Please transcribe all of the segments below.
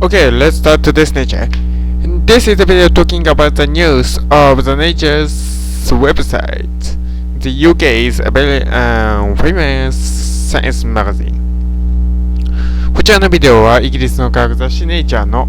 Okay, let's start today's nature. This is a video talking about the news of the Nature's website, the UK's very famous science magazine. こちらのビデオはイギリスの科学雑誌ネイチャーの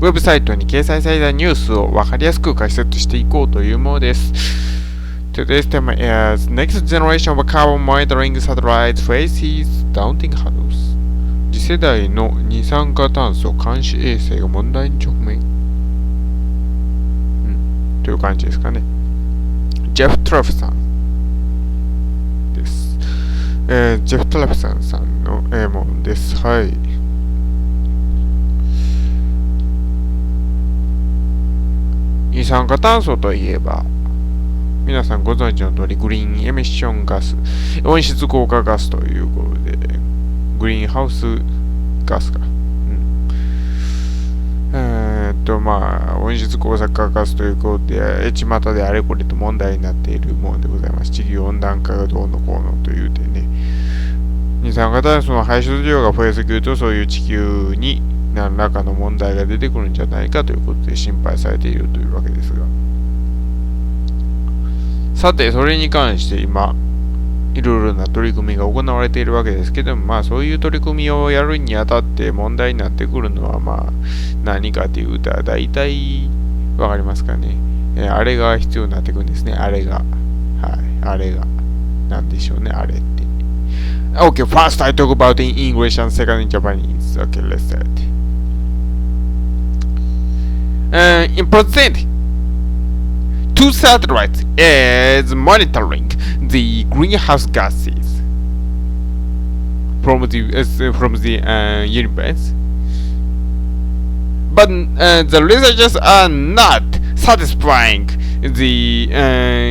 ウェブサイトに掲載されたニュースを分かりやすく解説していこうというものです。Today's theme is Next Generation of Carbon Monitoring Satellites Faces Daunting Hurdles. 次世代の二酸化炭素監視衛星が問題に直面、という感じですかね。ジェフ・トラフさんです。ジェフ・トラフさんのものです。はい。二酸化炭素といえば皆さんご存知の通りグリーンエミッションガス、温室効果ガスということでグリーンハウスガスが、温室効果ガスということで巷であれこれと問題になっているものでございます。地球温暖化がどうのこうのという点で、二酸化炭素の排出量が増えすぎるとそういう地球に何らかの問題が出てくるんじゃないかということで心配されているというわけですが、さてそれに関して今いろいろな取り組みが行われているわけですけども、そういう取り組みをやるにあたって問題になってくるのは何かというと大体わかりますかね。あれが必要になってくるんですね。あれがなんでしょうね、あれって。Okay, first I talk about in English and second in Japanese. Okay, let's start. In present, two satellites is monitoring the greenhouse gases from the universe, but the researchers are not satisfying the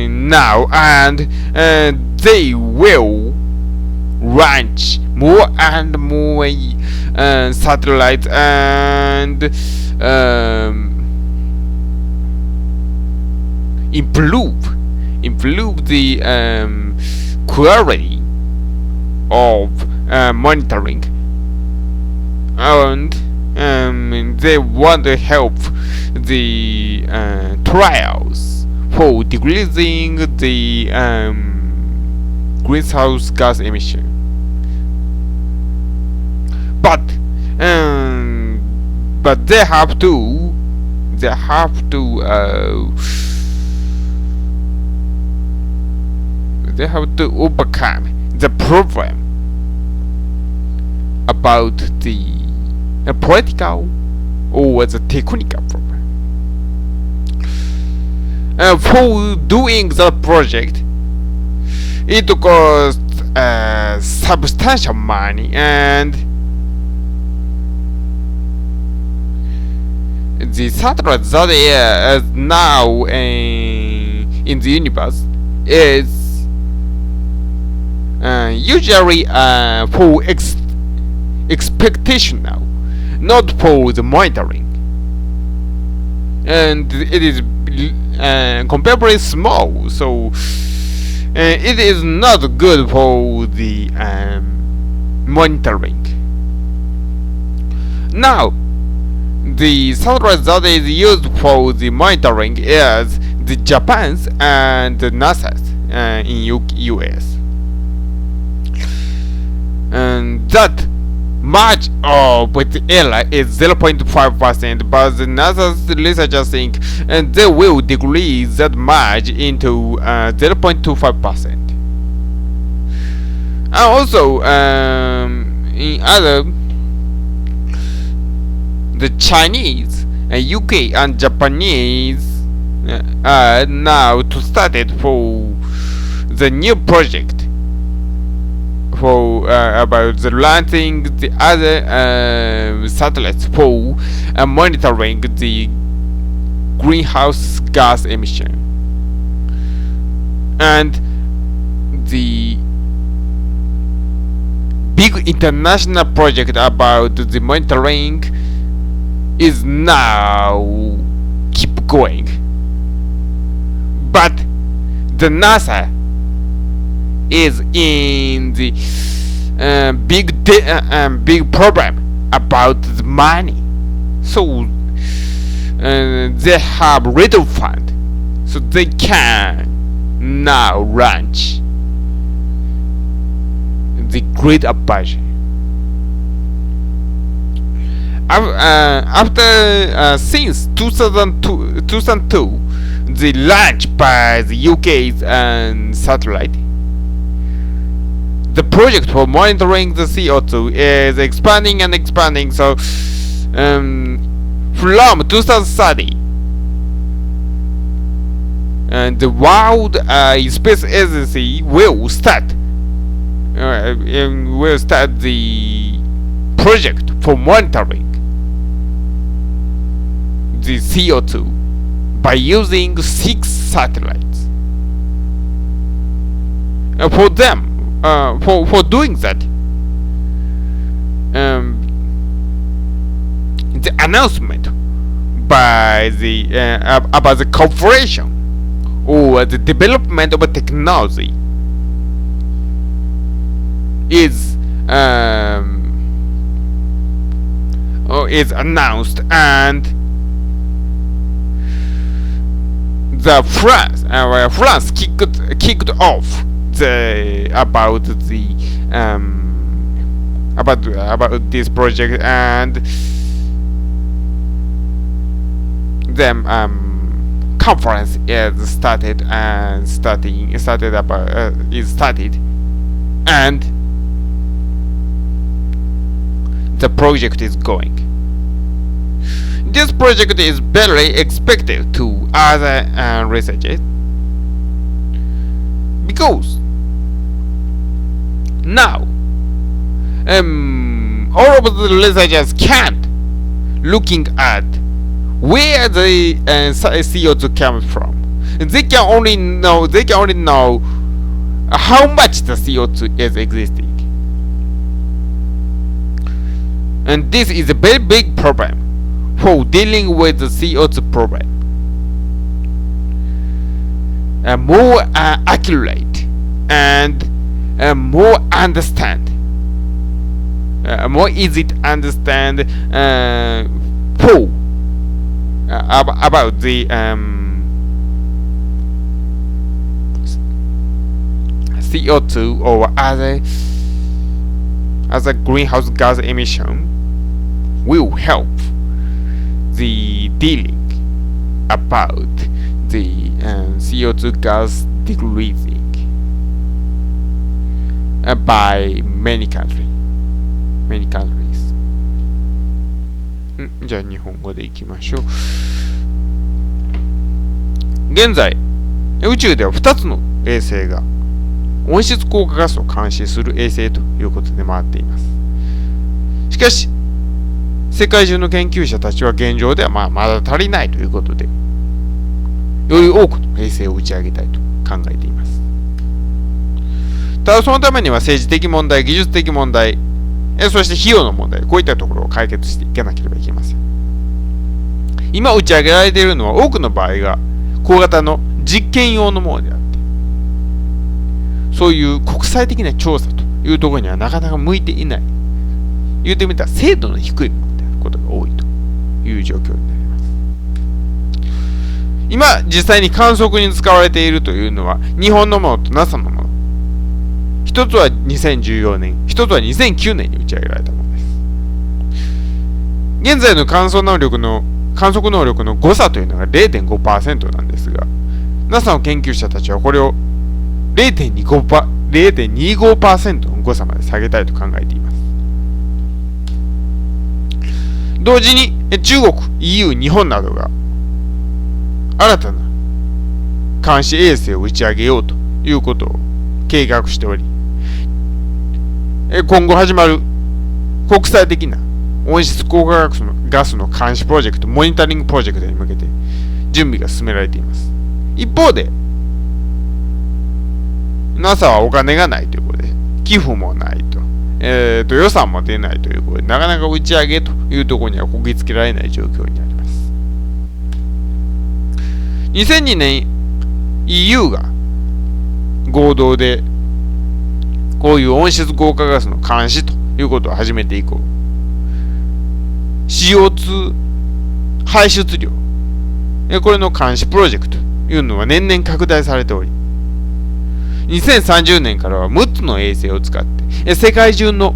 now, and they will launch more and more satellites and improve the quality of monitoring, and they want to help the trials for decreasing the greenhouse gas emission. But they have to overcome the problem about the political or the technical problem. For doing the project, it costs substantial money, and the satellite that is now in the universe is usually for expectation now, not for the monitoring, and it is comparably small, so it is not good for the monitoring. Now, the satellite that is used for the monitoring is the Japan's and the NASA's in US. And that margin with the error is 0.5%, but the NASA's researchers think and they will decrease that margin into 0.25%. And also in other, the Chinese, UK and Japanese are now to started for the new project for about the launching the other satellites for monitoring the greenhouse gas emission, and the big international project about the monitoring is now keep going, but the NASA is in the big problem about the money. So they have little fund, so they can now launch the great budget. Since 2002, the launch by the UK's satellite, the project for monitoring the CO2 is expanding and expanding. So from 2030, and the World Space Agency will start the project for monitoring the CO2 by using 6 satellites. For doing that, the announcement by the about the cooperation or the development of a technology is announced, and the France kicked off about this project, and then conference is started, and the project is going. This project is very expected to other researchers, because now all of the researchers can't looking at where the CO2 comes from. They can only know how much the CO2 is existing, and this is a very big problem for dealing with the CO2 problem. More accurate and more easy to understand about the CO2 or other greenhouse gas emission will help the dealing about the CO2 gas decreasing by many countries. じゃあ日本語でいきましょう。現在宇宙では2つの衛星が温室効果ガスを監視する衛星ということで回っています。しかし世界中の研究者たちは現状ではまだ足りないということで、より多くの衛星を打ち上げたいと考えています。ただそのためには政治的問題、技術的問題、そして費用の問題、こういったところを解決していかなければいけません。今打ち上げられているのは多くの場合が小型の実験用のものであって、そういう国際的な調査というところにはなかなか向いていない、言うてみたら精度の低いものであることが多いという状況になります。今実際に観測に使われているというのは日本のものと NASA のもの、一つは2014年、一つは2009年に打ち上げられたものです。現在の観測能力の誤差というのが 0.5% なんですが、 NASA の研究者たちはこれを 0.25% の誤差まで下げたいと考えています。同時に中国、EU、日本などが新たな監視衛星を打ち上げようということを計画しており、今後始まる国際的な温室効果ガスの監視プロジェクト、モニタリングプロジェクトに向けて準備が進められています。一方で NASA はお金がないということで、寄付もないと、予算も出ないということで、なかなか打ち上げというところにはこぎつけられない状況になります。2002年 EU が合同でこういう温室効果ガスの監視ということを始めて以降、CO2 排出量、これの監視プロジェクトというのは年々拡大されており、2030年からは6つの衛星を使って世界中の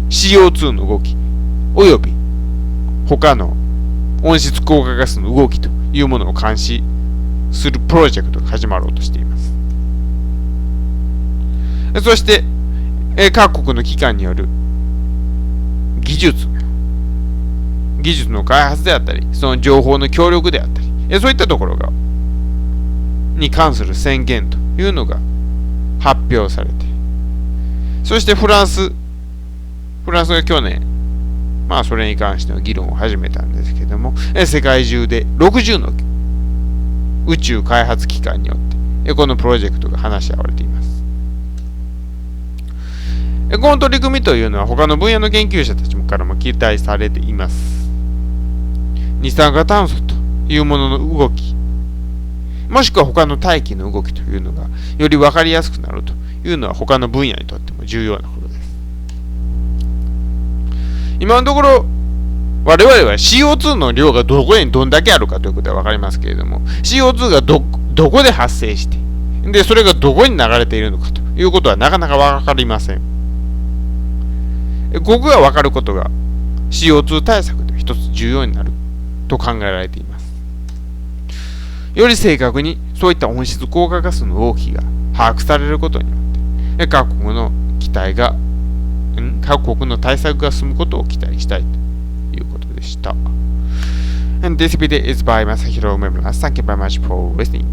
CO2 の動きおよび他の温室効果ガスの動きというものを監視するプロジェクトが始まろうとしています。そして各国の機関による技術の開発であったり、その情報の協力であったり、そういったところに関する宣言というのが発表されて、そしてフランスが去年、それに関しての議論を始めたんですけども、世界中で60の宇宙開発機関によってこのプロジェクトが話し合われています。この取り組みというのは他の分野の研究者たちからも期待されています。二酸化炭素というものの動き、もしくは他の大気の動きというのがより分かりやすくなるというのは他の分野にとっても重要なことです。今のところ我々は CO2 の量がどこにどんだけあるかということは分かりますけれども、 CO2 がどこで発生してでそれがどこに流れているのかということはなかなか分かりません。ここが分かることが CO2 対策で一つ重要になると考えられています。より正確にそういった温室効果ガスの動きが把握されることによって各国の対策が進むことを期待したいということでした。And this video is by MASAHIRO UMEMURA. Thank you very much for listening.